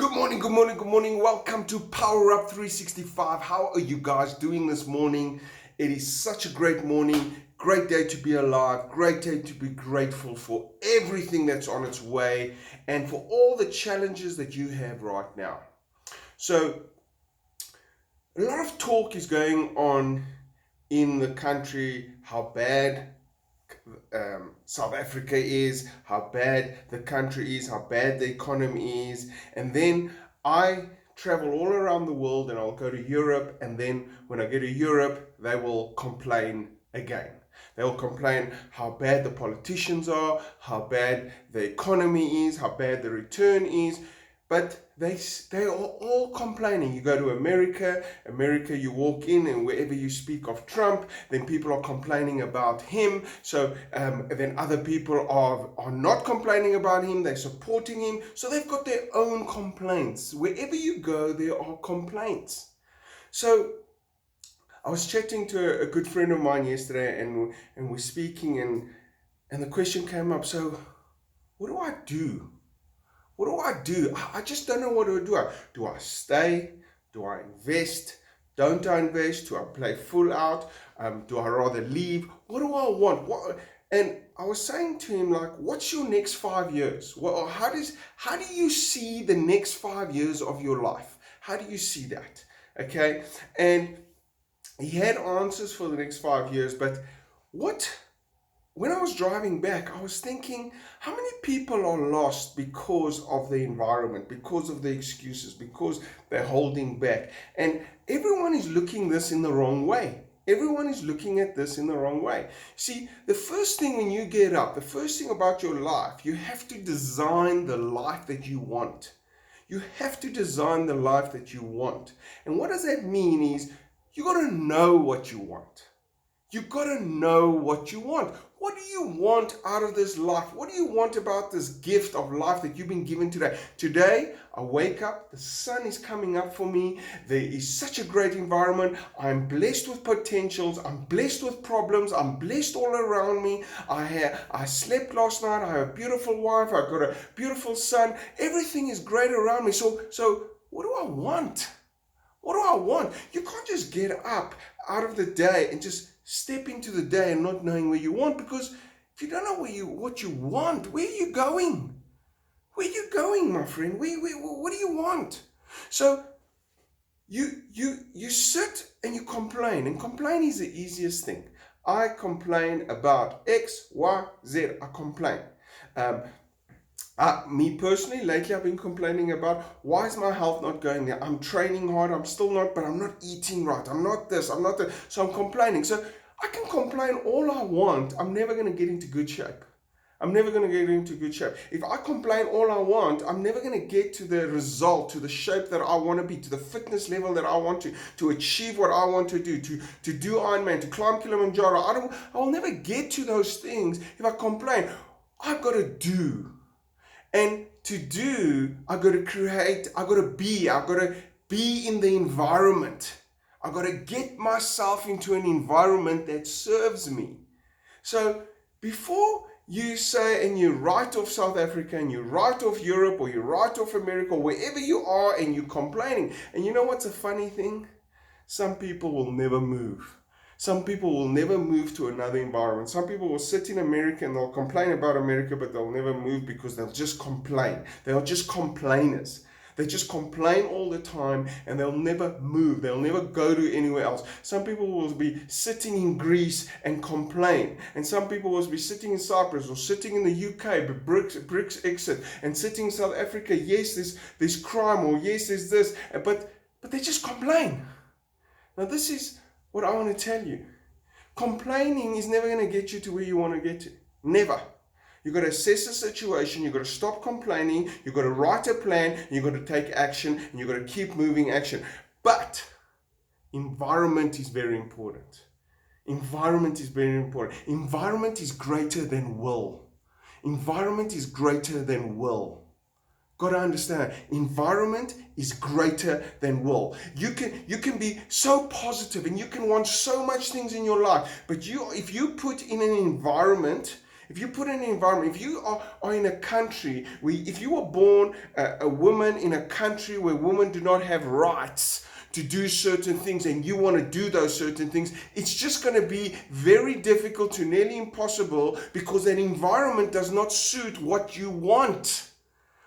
Good morning, good morning, good morning. Welcome to Power Up 365. How are you guys doing this morning? It is such a great morning, great day to be alive, great day to be grateful for everything that's on its way and for all the challenges that you have right now. So, a lot of talk is going on in the country, how bad South Africa is, how bad the country is, how bad the economy is. And then I travel all around the world and I'll go to Europe. And then when I go to Europe, they will complain again. They will complain how bad the politicians are, how bad the economy is, how bad the return is. But they are all complaining. You go to America, you walk in and wherever you speak of Trump, then people are complaining about him. So then other people are not complaining about him, they're supporting him. So they've got their own complaints. Wherever you go, there are complaints. So I was chatting to a good friend of mine yesterday and we're speaking and the question came up, so what do I do? What do I do? I just don't know what to do. Do I stay? Do I invest? Don't I invest? Do I play full out? Do I rather leave? What do I want? And I was saying to him, like, what's your next 5 years? How do you see the next 5 years of your life? How do you see that? Okay. And he had answers for the next 5 years, but when I was driving back, I was thinking, how many people are lost because of the environment, because of the excuses, because they're holding back? And everyone is looking this in the wrong way. Everyone is looking at this in the wrong way. See, the first thing when you get up, the first thing about your life, you have to design the life that you want. You have to design the life that you want. And what does that mean is you got to know what you want. You got to know what you want. What do you want out of this life? What do you want about this gift of life that you've been given today? Today, I wake up, the sun is coming up for me. There is such a great environment. I'm blessed with potentials. I'm blessed with problems. I'm blessed all around me. I slept last night. I have a beautiful wife. I've got a beautiful son. Everything is great around me. So what do I want? What do I want? You can't just get up out of the day and just step into the day and not knowing where you want, because if you don't know what you want, where are you going? Where are you going, my friend? What do you want? So you sit and you complain, and complain is the easiest thing. I complain about X, Y, Z. I complain. Me personally, lately I've been complaining about why is my health not going there? I'm training hard, I'm still not, but I'm not eating right. I'm not this, I'm not that. So I'm complaining. So I can complain all I want. I'm never going to get into good shape. I'm never going to get into good shape. If I complain all I want, I'm never going to get to the result, to the shape that I want to be, to the fitness level that I want to achieve what I want to do Ironman, to climb Kilimanjaro. I will never get to those things if I complain. I've got to do. And to do, I've got to create, I've got to be in the environment. I've got to get myself into an environment that serves me. So before you say and you write off South Africa and you write off Europe or you write off America, wherever you are, and you're complaining. And you know what's a funny thing? Some people will never move. Some people will never move to another environment. Some people will sit in America and they'll complain about America, but they'll never move because they'll just complain. They're just complainers. They just complain all the time and they'll never move. They'll never go to anywhere else. Some people will be sitting in Greece and complain. And some people will be sitting in Cyprus or sitting in the UK, but BRICS exit, and sitting in South Africa. Yes, there's crime, or yes, there's this, but they just complain. Now this is what I want to tell you. Complaining is never going to get you to where you want to get to. Never. You've got to assess the situation. You've got to stop complaining. You've got to write a plan. And you've got to take action. And you've got to keep moving action. But environment is very important. Environment is very important. Environment is greater than will. Environment is greater than will. Got to understand, environment is greater than will. You can be so positive and you can want so much things in your life, but if you put in an environment If you put in an environment, if you are in a country where, if you were born a woman in a country where women do not have rights to do certain things, and you want to do those certain things, it's just going to be very difficult to nearly impossible, because that environment does not suit what you want.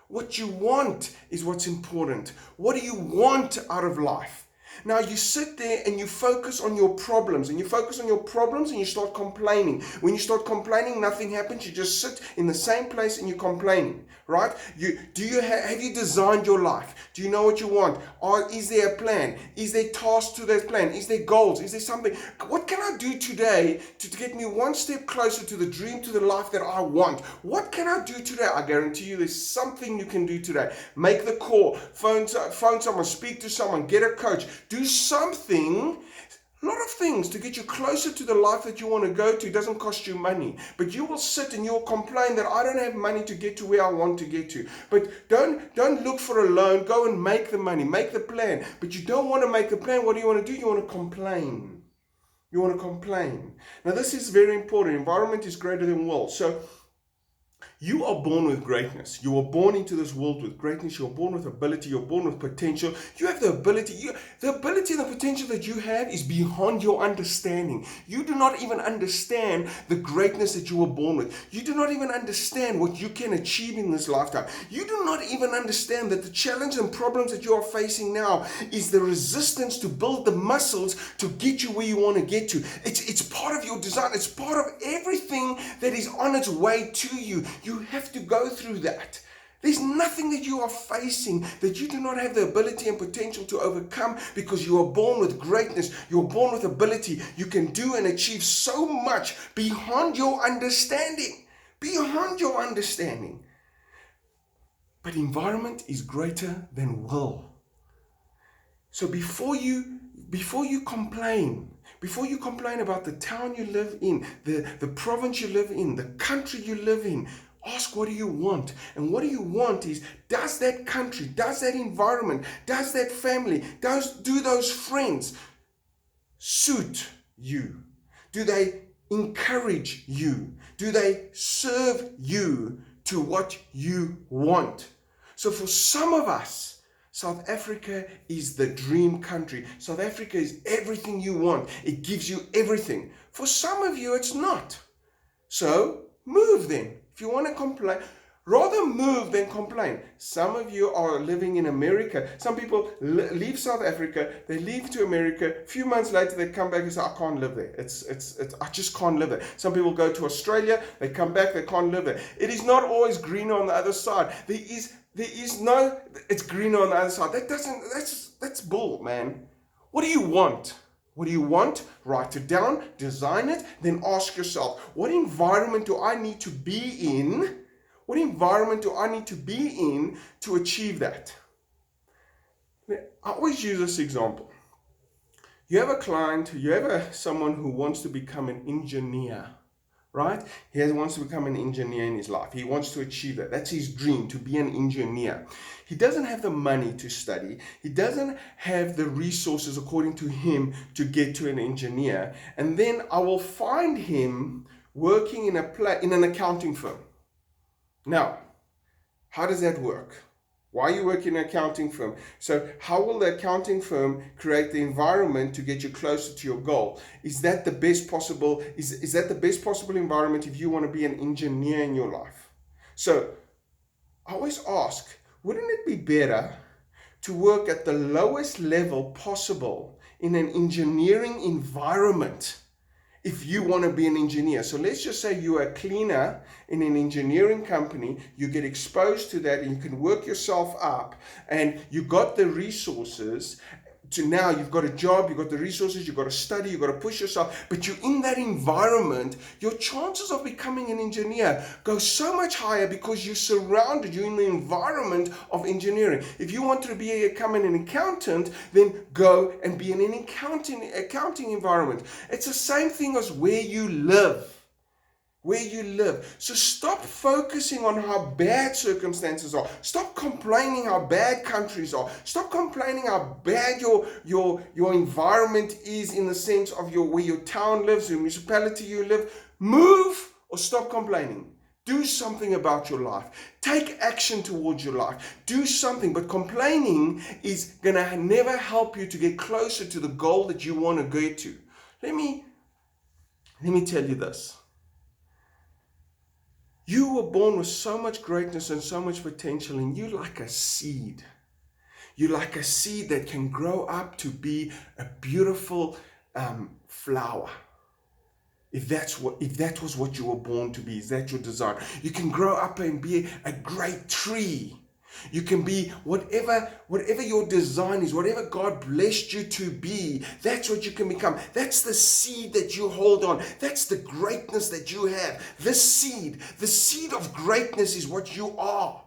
What you want is what's important. What do you want out of life? Now you sit there and you focus on your problems, and you focus on your problems and you start complaining. When you start complaining, nothing happens. You just sit in the same place and you're complaining, right? Have you designed your life? Do you know what you want? Or is there a plan? Is there tasks to that plan? Is there goals? Is there something? What can I do today to get me one step closer to the dream, to the life that I want? What can I do today? I guarantee you there's something you can do today. Make the call, phone someone, speak to someone, get a coach. Do something, a lot of things to get you closer to the life that you want to go to. It doesn't cost you money, but you will sit and you'll complain that I don't have money to get to where I want to get to. But don't look for a loan. Go and make the money, make the plan. But you don't want to make a plan. What do you want to do? You want to complain. You want to complain. Now this is very important. Environment is greater than will. So you are born with greatness. You are born into this world with greatness. You're born with ability. You're born with potential. You have the ability. The ability and the potential that you have is beyond your understanding. You do not even understand the greatness that you were born with. You do not even understand what you can achieve in this lifetime. You do not even understand that the challenge and problems that you are facing now is the resistance to build the muscles to get you where you want to get to. It's part of your design. It's part of everything that is on its way to you. You have to go through that. There's nothing that you are facing that you do not have the ability and potential to overcome, because you are born with greatness. You're born with ability. You can do and achieve so much beyond your understanding. Beyond your understanding. But environment is greater than will. So before you complain about the town you live in, the province you live in, the country you live in, ask, what do you want? And what do you want is, does that country, does that environment, does that family, do those friends suit you? Do they encourage you? Do they serve you to what you want? So for some of us, South Africa is the dream country. South Africa is everything you want. It gives you everything. For some of you, it's not. So move then. If you want to complain, rather move than complain. Some of you are living in America. Some people leave South Africa, they leave to America. A few months later, they come back and say, I can't live there. I just can't live there. Some people go to Australia, they come back, they can't live there. It is not always greener on the other side. There is no, it's greener on the other side. That's bull, man. What do you want? What do you want? Write it down, design it, then ask yourself, what environment do I need to be in? What environment do I need to be in to achieve that? I always use this example. You have a client, you have someone who wants to become an engineer, right? He wants to become an engineer in his life. He wants to achieve that. That's his dream, to be an engineer. He doesn't have the money to study. He doesn't have the resources, according to him, to get to an engineer. And then I will find him working in an accounting firm. Now, how does that work? Why are you working in an accounting firm? So how will the accounting firm create the environment to get you closer to your goal? Is that the best possible, is that the best possible environment if you want to be an engineer in your life? So I always ask, wouldn't it be better to work at the lowest level possible in an engineering environment if you want to be an engineer? So let's just say you're a cleaner in an engineering company, you get exposed to that and you can work yourself up and you got the resources to now you've got a job, you've got the resources, you've got to study, you've got to push yourself, but you're in that environment, your chances of becoming an engineer go so much higher because you're surrounded, you're in the environment of engineering. If you want to become an accountant, then go and be in an accounting environment. It's the same thing as where you live. Where you live. So stop focusing on how bad circumstances are. Stop complaining how bad countries are. Stop complaining how bad your environment is in the sense of where your town lives, your municipality you live. Move or stop complaining. Do something about your life. Take action towards your life. Do something. But complaining is going to never help you to get closer to the goal that you want to get to. Let me tell you this. You were born with so much greatness and so much potential, and you're like a seed. You're like a seed that can grow up to be a beautiful flower. If that was what you were born to be, is that your desire? You can grow up and be a great tree. You can be whatever your design is, whatever God blessed you to be, that's what you can become. That's the seed that you hold on. That's the greatness that you have. The seed of greatness is what you are.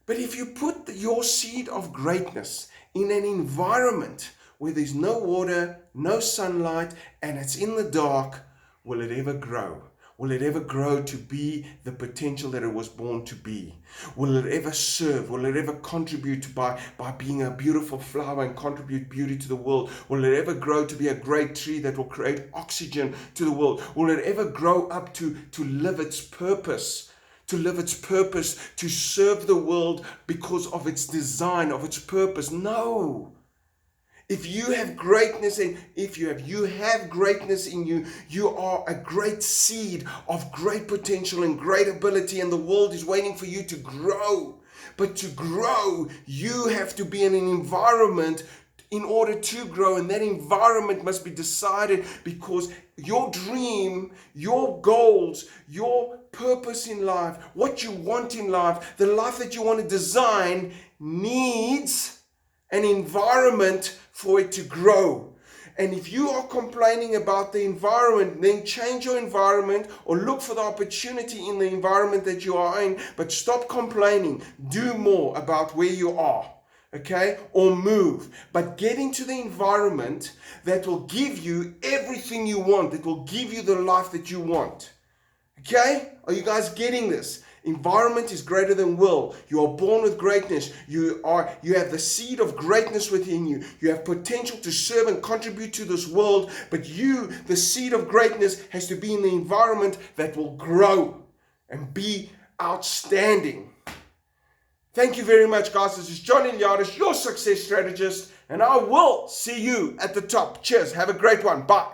But if you put your seed of greatness in an environment where there's no water, no sunlight, and it's in the dark, will it ever grow? Will it ever grow to be the potential that it was born to be? Will it ever serve? Will it ever contribute by being a beautiful flower and contribute beauty to the world? Will it ever grow to be a great tree that will create oxygen to the world? Will it ever grow up to live its purpose? To live its purpose, to serve the world because of its design, of its purpose? No. If you have greatness, and if you have greatness in you, you are a great seed of great potential and great ability, and the world is waiting for you to grow. But to grow, you have to be in an environment in order to grow, and that environment must be decided, because your dream, your goals, your purpose in life, what you want in life, the life that you want to design needs an environment for it to grow. And if you are complaining about the environment, then change your environment or look for the opportunity in the environment that you are in, but stop complaining. Do more about where you are, okay? Or move. But get into the environment that will give you everything you want, that will give you the life that you want. Okay? Are you guys getting this? Environment is greater than will. You are born with greatness. You have the seed of greatness within you. You have potential to serve and contribute to this world, but you, the seed of greatness, has to be in the environment that will grow and be outstanding. Thank you very much, guys. This is John Eliades, your success strategist, and I will see you at the top. Cheers. Have a great one. Bye.